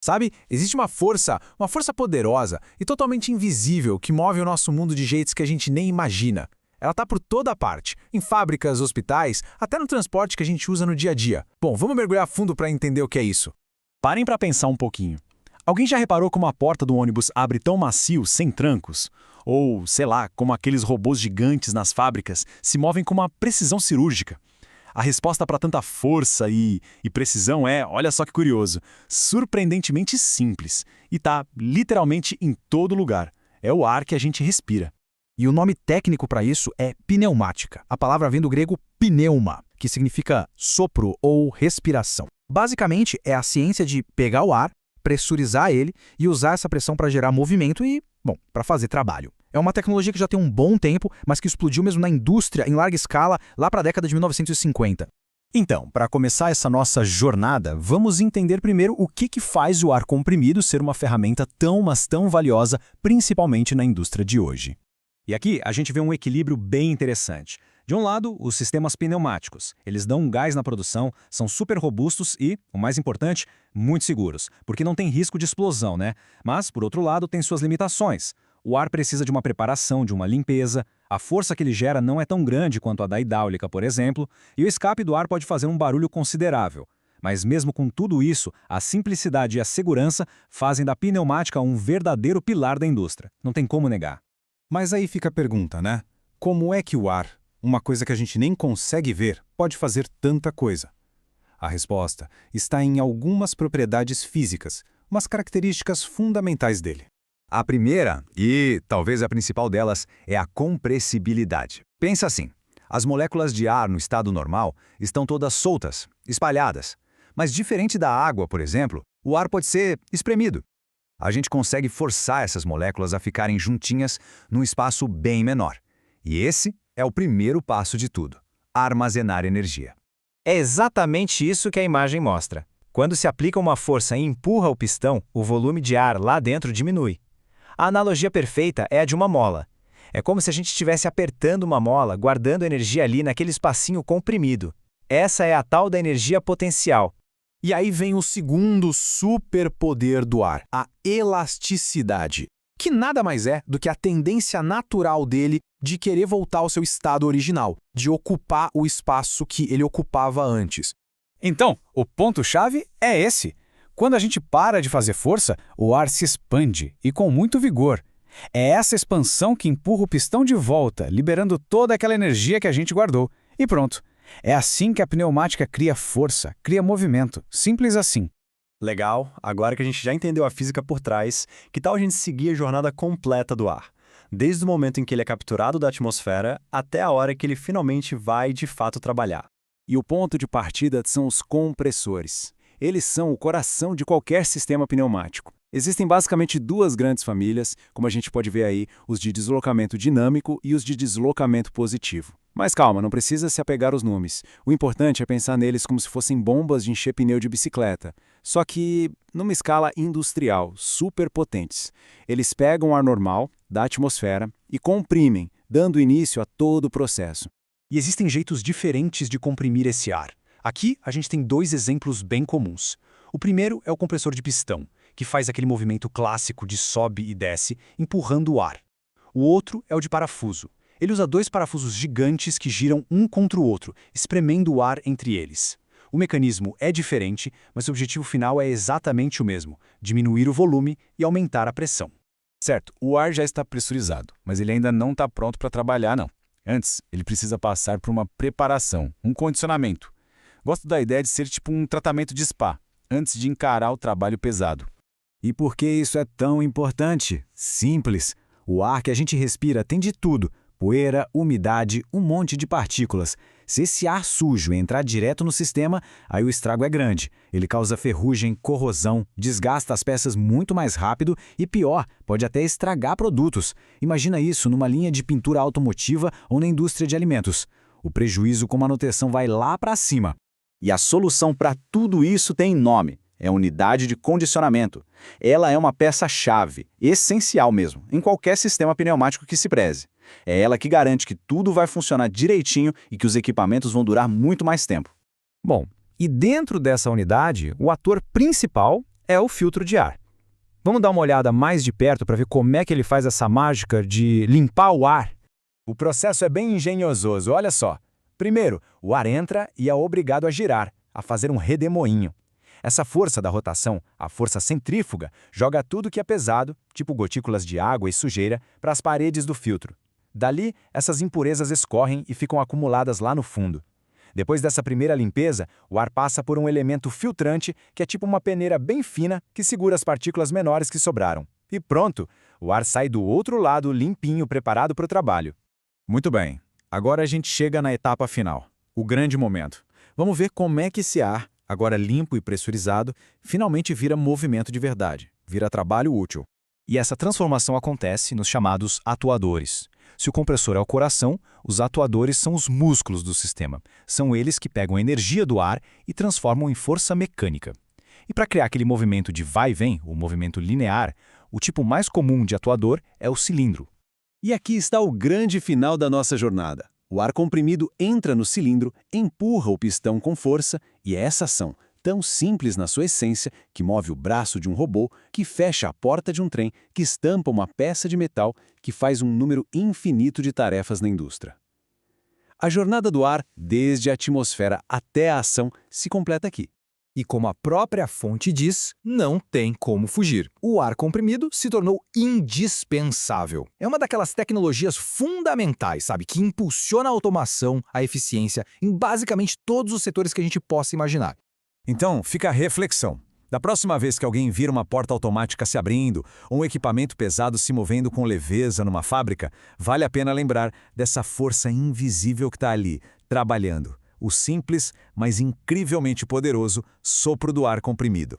Sabe, existe uma força poderosa e totalmente invisível que move o nosso mundo de jeitos que a gente nem imagina. Ela está por toda parte, em fábricas, hospitais, até no transporte que a gente usa no dia a dia. Bom, vamos mergulhar fundo para entender o que é isso. Parem para pensar um pouquinho. Alguém já reparou como a porta do ônibus abre tão macio, sem trancos? Ou, sei lá, como aqueles robôs gigantes nas fábricas se movem com uma precisão cirúrgica? A resposta para tanta força e precisão é, olha só que curioso, surpreendentemente simples. E tá literalmente em todo lugar. É o ar que a gente respira. E o nome técnico para isso é pneumática. A palavra vem do grego pneuma, que significa sopro ou respiração. Basicamente, é a ciência de pegar o ar, pressurizar ele e usar essa pressão para gerar movimento e, bom, para fazer trabalho. É uma tecnologia que já tem um bom tempo, mas que explodiu mesmo na indústria em larga escala lá para a década de 1950. Então, para começar essa nossa jornada, vamos entender primeiro o que faz o ar comprimido ser uma ferramenta tão, mas tão valiosa, principalmente na indústria de hoje. E aqui a gente vê um equilíbrio bem interessante. De um lado, os sistemas pneumáticos. Eles dão um gás na produção, são super robustos e, o mais importante, muito seguros, porque não tem risco de explosão, né? Mas, por outro lado, tem suas limitações. O ar precisa de uma preparação, de uma limpeza, a força que ele gera não é tão grande quanto a da hidráulica, por exemplo, e o escape do ar pode fazer um barulho considerável. Mas mesmo com tudo isso, a simplicidade e a segurança fazem da pneumática um verdadeiro pilar da indústria. Não tem como negar. Mas aí fica a pergunta, né? Como é que o ar, uma coisa que a gente nem consegue ver, pode fazer tanta coisa? A resposta está em algumas propriedades físicas, umas características fundamentais dele. A primeira, e talvez a principal delas, é a compressibilidade. Pensa assim, as moléculas de ar no estado normal estão todas soltas, espalhadas. Mas diferente da água, por exemplo, o ar pode ser espremido. A gente consegue forçar essas moléculas a ficarem juntinhas num espaço bem menor. E esse é o primeiro passo de tudo: armazenar energia. É exatamente isso que a imagem mostra. Quando se aplica uma força e empurra o pistão, o volume de ar lá dentro diminui. A analogia perfeita é a de uma mola. É como se a gente estivesse apertando uma mola, guardando energia ali naquele espacinho comprimido. Essa é a tal da energia potencial. E aí vem o segundo superpoder do ar, a elasticidade, que nada mais é do que a tendência natural dele de querer voltar ao seu estado original, de ocupar o espaço que ele ocupava antes. Então, o ponto-chave é esse. Quando a gente para de fazer força, o ar se expande, e com muito vigor. É essa expansão que empurra o pistão de volta, liberando toda aquela energia que a gente guardou. E pronto. É assim que a pneumática cria força, cria movimento. Simples assim. Legal, agora que a gente já entendeu a física por trás, que tal a gente seguir a jornada completa do ar? Desde o momento em que ele é capturado da atmosfera até a hora que ele finalmente vai de fato trabalhar. E o ponto de partida são os compressores. Eles são o coração de qualquer sistema pneumático. Existem basicamente duas grandes famílias, como a gente pode ver aí, os de deslocamento dinâmico e os de deslocamento positivo. Mas calma, não precisa se apegar aos nomes. O importante é pensar neles como se fossem bombas de encher pneu de bicicleta. Só que numa escala industrial, super potentes. Eles pegam o ar normal, da atmosfera, e comprimem, dando início a todo o processo. E existem jeitos diferentes de comprimir esse ar. Aqui a gente tem dois exemplos bem comuns. O primeiro é o compressor de pistão, que faz aquele movimento clássico de sobe e desce, empurrando o ar. O outro é o de parafuso. Ele usa dois parafusos gigantes que giram um contra o outro, espremendo o ar entre eles. O mecanismo é diferente, mas o objetivo final é exatamente o mesmo: diminuir o volume e aumentar a pressão. Certo, o ar já está pressurizado, mas ele ainda não está pronto para trabalhar, não. Antes, ele precisa passar por uma preparação, um condicionamento. Gosto da ideia de ser tipo um tratamento de spa, antes de encarar o trabalho pesado. E por que isso é tão importante? Simples. O ar que a gente respira tem de tudo: poeira, umidade, um monte de partículas. Se esse ar sujo entrar direto no sistema, aí o estrago é grande. Ele causa ferrugem, corrosão, desgasta as peças muito mais rápido e, pior, pode até estragar produtos. Imagina isso numa linha de pintura automotiva ou na indústria de alimentos. O prejuízo com manutenção vai lá para cima. E a solução para tudo isso tem nome. É a unidade de condicionamento. Ela é uma peça-chave, essencial mesmo, em qualquer sistema pneumático que se preze. É ela que garante que tudo vai funcionar direitinho e que os equipamentos vão durar muito mais tempo. Bom, e dentro dessa unidade, o ator principal é o filtro de ar. Vamos dar uma olhada mais de perto para ver como é que ele faz essa mágica de limpar o ar? O processo é bem engenhoso, olha só. Primeiro, o ar entra e é obrigado a girar, a fazer um redemoinho. Essa força da rotação, a força centrífuga, joga tudo que é pesado, tipo gotículas de água e sujeira, para as paredes do filtro. Dali, essas impurezas escorrem e ficam acumuladas lá no fundo. Depois dessa primeira limpeza, o ar passa por um elemento filtrante, que é tipo uma peneira bem fina que segura as partículas menores que sobraram. E pronto, o ar sai do outro lado limpinho, preparado para o trabalho. Muito bem. Agora a gente chega na etapa final, o grande momento. Vamos ver como é que esse ar, agora limpo e pressurizado, finalmente vira movimento de verdade, vira trabalho útil. E essa transformação acontece nos chamados atuadores. Se o compressor é o coração, os atuadores são os músculos do sistema. São eles que pegam a energia do ar e transformam em força mecânica. E para criar aquele movimento de vai e vem, o movimento linear, o tipo mais comum de atuador é o cilindro. E aqui está o grande final da nossa jornada. O ar comprimido entra no cilindro, empurra o pistão com força, e é essa ação, tão simples na sua essência, que move o braço de um robô, que fecha a porta de um trem, que estampa uma peça de metal, que faz um número infinito de tarefas na indústria. A jornada do ar, desde a atmosfera até a ação, se completa aqui. E como a própria fonte diz, não tem como fugir. O ar comprimido se tornou indispensável. É uma daquelas tecnologias fundamentais, sabe, que impulsiona a automação, a eficiência, em basicamente todos os setores que a gente possa imaginar. Então, fica a reflexão. Da próxima vez que alguém vira uma porta automática se abrindo, ou um equipamento pesado se movendo com leveza numa fábrica, vale a pena lembrar dessa força invisível que está ali, trabalhando. O simples, mas incrivelmente poderoso sopro do ar comprimido.